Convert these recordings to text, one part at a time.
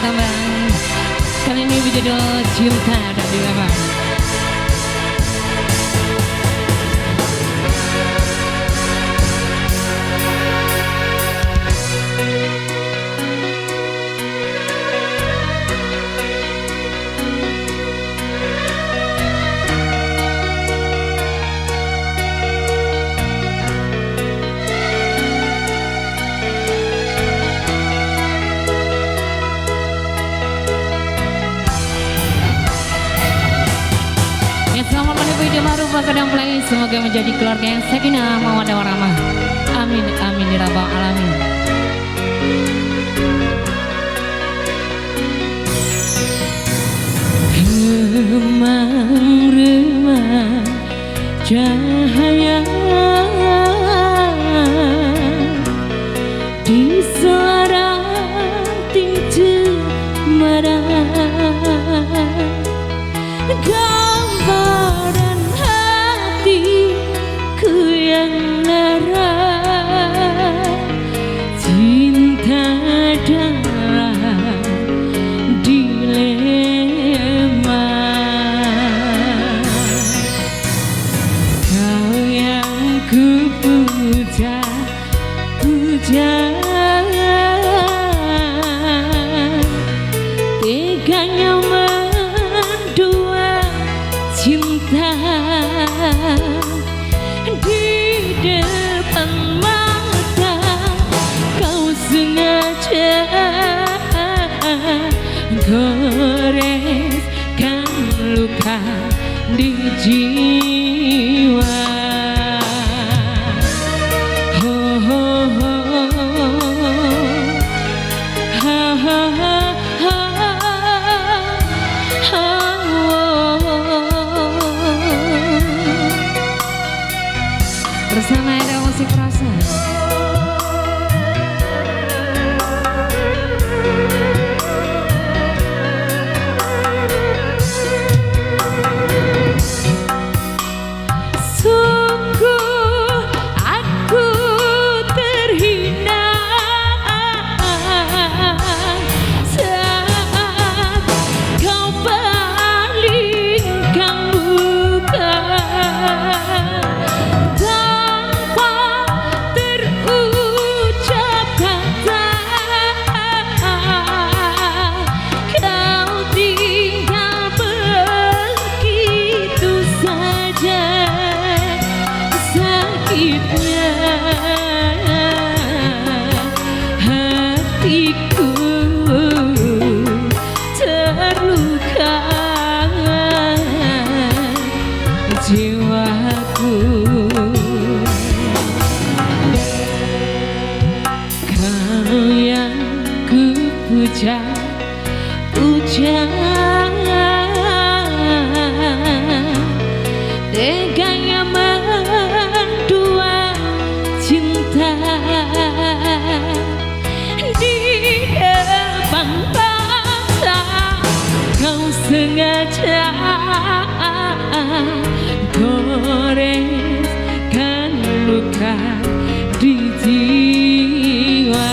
Lambang. Kali ini berjudul Cinta dari Lambang. Kadang play, semoga menjadi keluarga yang sakinah mawaddah warahmah. Amin amin ya rabbal alamin. Remang-remang cahaya di suara tinju merah, gambaran hatiku yang lara. Cinta dalam dilema, kau yang ku puja, teganya mendua cinta di depan mata. Kau sengaja goreskan luka di jiwa. Bersama ada musik rasa. Sungguh aku terhina saat kau palingkan buka. Hatiku terluka, jiwaku. Kau yang ku puja, teganya mendua cinta di depan mata. Kau sengaja goreskan luka di jiwa.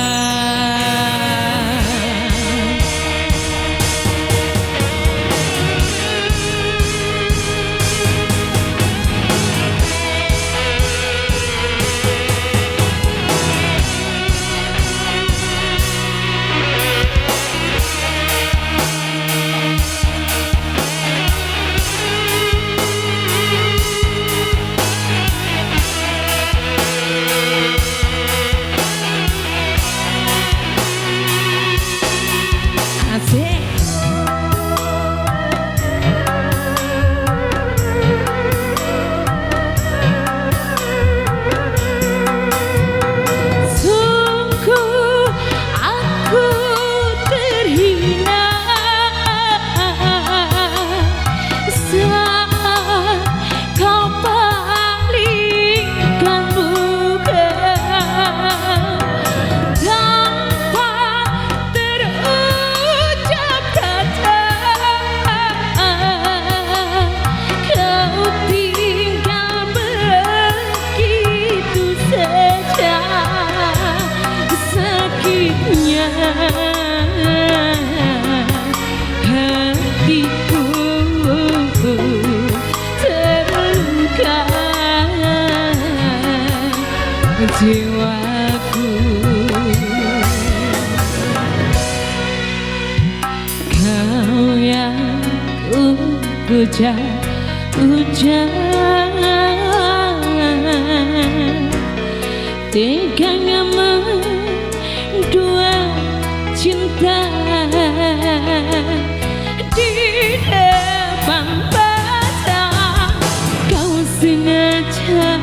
hatiku terluka, jiwaku kau yang puja-puja, teganya mendua cinta di depan mata. Kau sengaja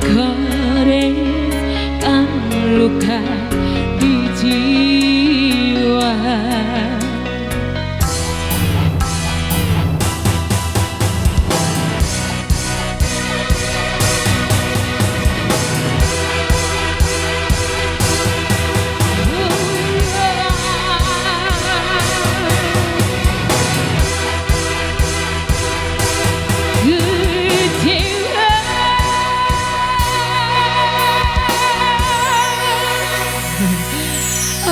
goreskan luka di jiwa.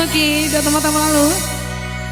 Oke, udah teman-teman lalu.